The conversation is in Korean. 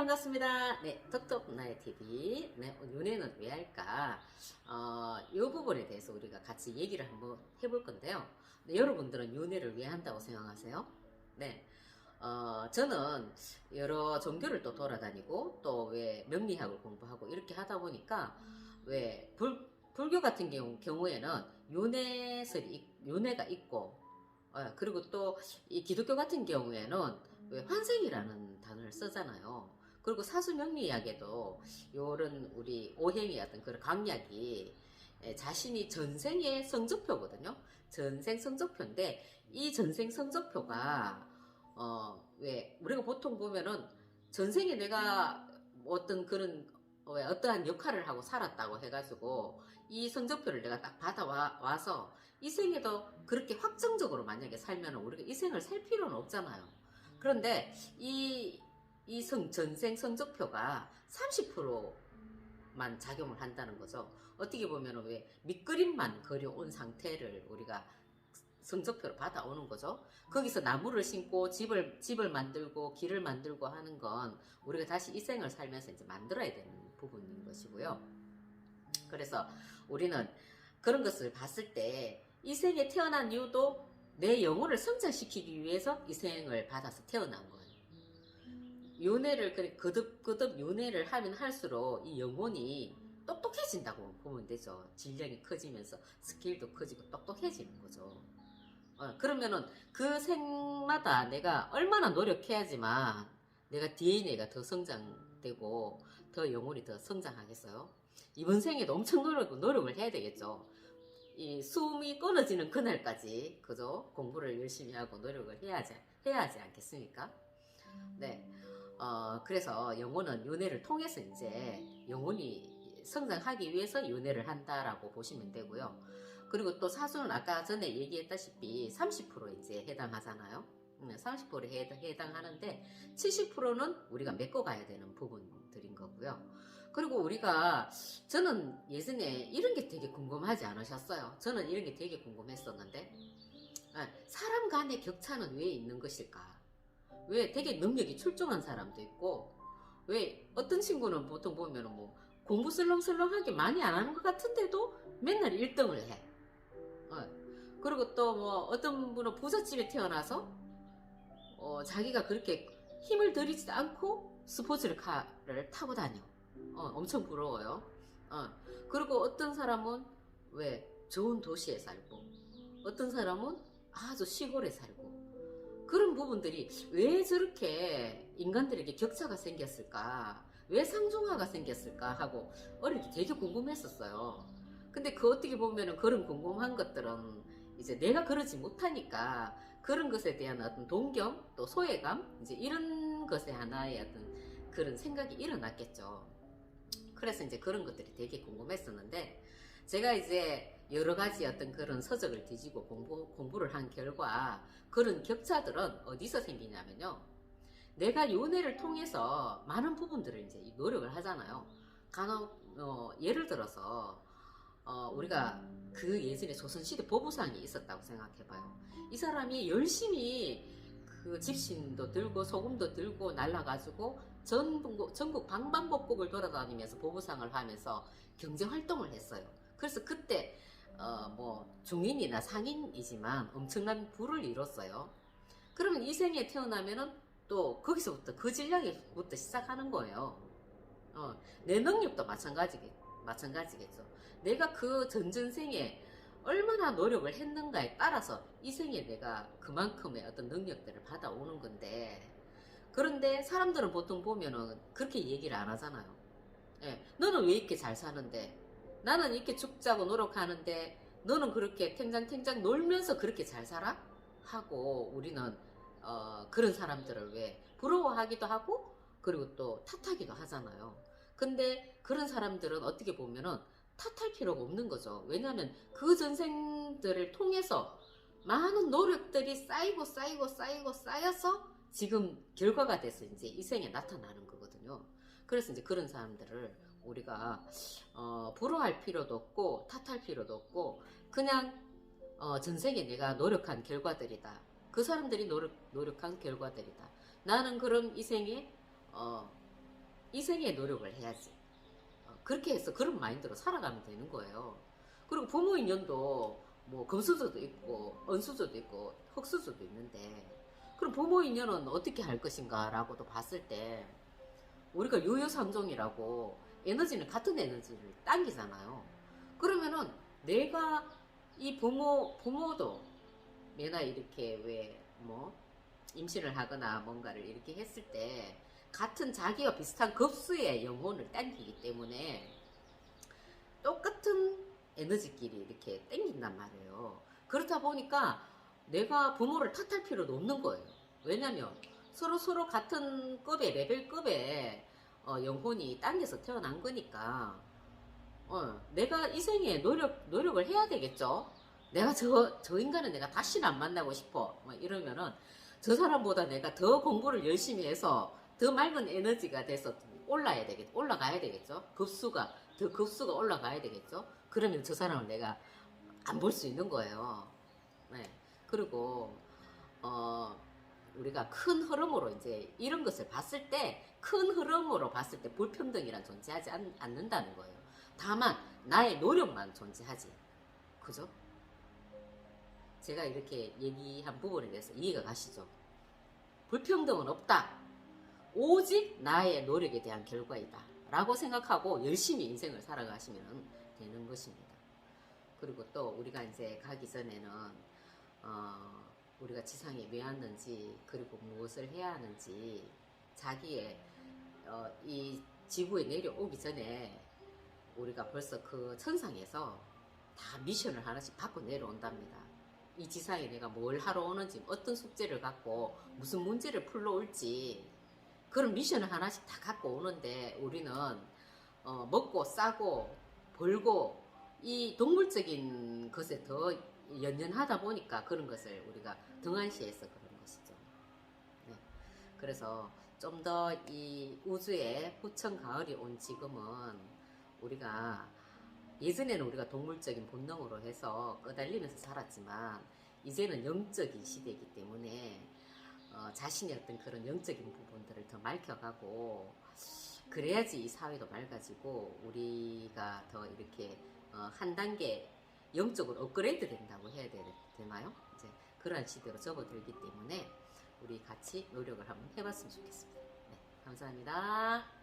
반갑습니다. 네, 톡톡나의 TV. 네, 연애는 왜 할까? 이 부분에 대해서 우리가 같이 얘기를 한번 해볼 건데요. 네, 여러분들은 연애를 왜 한다고 생각하세요? 네, 저는 여러 종교를 또 돌아다니고 또 왜 명리학을 공부하고 이렇게 하다 보니까 왜 불교 같은 경우에는 윤회가 있고 그리고 또 이 기독교 같은 경우에는 왜 환생이라는 단어를 쓰잖아요. 그리고 사수명리학에도 요런 우리 오행의 어떤 그런 강약이 자신이 전생의 성적표거든요. 전생 성적표인데 이 전생 성적표가 왜 우리가 보통 보면은 전생에 내가 어떤 그런 어떠한 역할을 하고 살았다고 해가지고 이 성적표를 내가 딱 받아와서 이 생에도 그렇게 확정적으로 만약에 살면 우리가 이 생을 살 필요는 없잖아요. 그런데 전생 성적표가 30%만 작용을 한다는 거죠. 어떻게 보면 왜 밑그림만 그려온 상태를 우리가 성적표를 받아오는 거죠. 거기서 나무를 심고 집을 만들고 길을 만들고 하는 건 우리가 다시 이 생을 살면서 이제 만들어야 되는 부분인 것이고요. 그래서 우리는 그런 것을 봤을 때 이 생에 태어난 이유도 내 영혼을 성장시키기 위해서 이 생을 받아서 태어난 거예요. 윤회를 거듭 윤회를 하면 할수록 이 영혼이 똑똑해진다고 보면 되죠. 질량이 커지면서 스킬도 커지고 똑똑해지는 거죠. 그러면은 그 생마다 내가 얼마나 노력해야지만 내가 DNA가 더 성장되고 더 영혼이 더 성장하겠어요? 이번 생에도 엄청 노력을 해야 되겠죠. 이 숨이 끊어지는 그날까지 그죠? 공부를 열심히 하고 노력을 해야지 않겠습니까? 네. 그래서 영혼은 윤회를 통해서 이제 영혼이 성장하기 위해서 윤회를 한다라고 보시면 되고요. 그리고 또 사수는 아까 전에 얘기했다시피 30% 이제 해당하잖아요. 30%에 해당하는데 70%는 우리가 메꿔가야 되는 부분들인 거고요. 그리고 저는 예전에 이런 게 되게 궁금하지 않으셨어요? 저는 이런 게 되게 궁금했었는데 사람 간의 격차는 왜 있는 것일까? 왜 되게 능력이 출중한 사람도 있고 왜 어떤 친구는 보통 보면 뭐 공부 슬렁슬렁하게 많이 안 하는 것 같은데도 맨날 1등을 해. 그리고 또 뭐 어떤 분은 부잣집에 태어나서 자기가 그렇게 힘을 들이지도 않고 스포츠카를 타고 다녀. 엄청 부러워요. 그리고 어떤 사람은 왜 좋은 도시에 살고 어떤 사람은 아주 시골에 살고 그런 부분들이 왜 저렇게 인간들에게 격차가 생겼을까? 왜 상중하가 생겼을까? 하고 어릴 때 되게 궁금했었어요. 근데 어떻게 보면은 그런 궁금한 것들은 이제 내가 그러지 못하니까 그런 것에 대한 어떤 동경 또 소외감 이제 이런 것에 하나의 어떤 그런 생각이 일어났겠죠. 그래서 이제 그런 것들이 되게 궁금했었는데 제가 이제 여러 가지 어떤 그런 서적을 뒤지고 공부를 한 결과 그런 격차들은 어디서 생기냐면요. 내가 윤회를 통해서 많은 부분들을 이제 노력을 하잖아요. 예를 들어서 우리가 그 예전에 조선시대 보부상이 있었다고 생각해봐요. 이 사람이 열심히 그 집신도 들고 소금도 들고 날라가지고 전국 방방곡곡을 돌아다니면서 보부상을 하면서 경제활동을 했어요. 그래서 그때 뭐 중인이나 상인이지만 엄청난 부를 이뤘어요. 그러면 이 생에 태어나면은 또 거기서부터 그 질량부터 시작하는 거예요. 내 능력도 마찬가지겠죠. 내가 그 전전생에 얼마나 노력을 했는가에 따라서 이 생에 내가 그만큼의 어떤 능력들을 받아오는 건데, 그런데 사람들은 보통 보면은 그렇게 얘기를 안 하잖아요. 예, 너는 왜 이렇게 잘 사는데? 나는 이렇게 죽자고 노력하는데 너는 그렇게 탱장탱장 놀면서 그렇게 잘 살아? 하고 우리는 그런 사람들을 왜 부러워하기도 하고 그리고 또 탓하기도 하잖아요. 근데 그런 사람들은 어떻게 보면은 탓할 필요가 없는 거죠. 왜냐하면 그 전생들을 통해서 많은 노력들이 쌓여서 지금 결과가 돼서 이제 이 생에 나타나는 거거든요. 그래서 이제 그런 사람들을 우리가 부러워할 필요도 없고 탓할 필요도 없고 그냥 전생에 내가 노력한 결과들이다. 그 사람들이 노력한 결과들이다. 나는 그럼 이 생에 이 생에 노력을 해야지. 그렇게 해서 그런 마인드로 살아가면 되는 거예요. 그리고 부모 인연도 뭐 금수저도 있고 은수저도 있고 흙수저도 있는데, 그럼 부모 인연은 어떻게 할 것인가 라고도 봤을 때 우리가 유유상종이라고 에너지는 같은 에너지를 당기잖아요. 그러면은 내가 이 부모도 매나 이렇게 왜 뭐 임신을 하거나 뭔가를 이렇게 했을 때 같은 자기와 비슷한 급수의 영혼을 당기기 때문에 똑같은 에너지끼리 이렇게 당긴단 말이에요. 그렇다 보니까 내가 부모를 탓할 필요도 없는 거예요. 왜냐면 서로 같은 급의 레벨급의 영혼이 당겨서 태어난 거니까 내가 이 생에 노력을 해야 되겠죠. 내가 저 인간은 내가 다시는 안 만나고 싶어. 뭐 이러면은 저 사람보다 내가 더 공부를 열심히 해서 더 맑은 에너지가 돼서 올라가야 되겠죠. 더 급수가 올라가야 되겠죠. 그러면 저 사람을 내가 안 볼 수 있는 거예요. 네. 그리고, 우리가 큰 흐름으로 이제 이런 것을 봤을 때, 큰 흐름으로 봤을 때 불평등이란 존재하지 않는다는 거예요. 다만, 나의 노력만 존재하지. 그죠? 제가 이렇게 얘기한 부분에 대해서 이해가 가시죠? 불평등은 없다. 오직 나의 노력에 대한 결과이다. 라고 생각하고 열심히 인생을 살아가시면 되는 것입니다. 그리고 또 우리가 이제 가기 전에는, 우리가 지상에 왜 왔는지, 그리고 무엇을 해야 하는지, 자기의, 이 지구에 내려오기 전에 우리가 벌써 그 천상에서 다 미션을 하나씩 받고 내려온답니다. 이 지상에 내가 뭘 하러 오는지, 어떤 숙제를 갖고 무슨 문제를 풀러 올지, 그런 미션을 하나씩 다 갖고 오는데 우리는 먹고 싸고 벌고 이 동물적인 것에 더 연연하다 보니까 그런 것을 우리가 등한시해서 그런 것이죠. 네. 그래서 좀 더 이 우주에 후천 가을이 온 지금은 우리가, 예전에는 우리가 동물적인 본능으로 해서 끄달리면서 살았지만 이제는 영적인 시대이기 때문에 자신의 어떤 그런 영적인 부분들을 더 밝혀가고, 그래야지 이 사회도 맑아지고 우리가 더 이렇게 한 단계 영적으로 업그레이드 된다고 해야 되나요? 이제 그러한 시대로 접어들기 때문에 우리 같이 노력을 한번 해봤으면 좋겠습니다. 네, 감사합니다.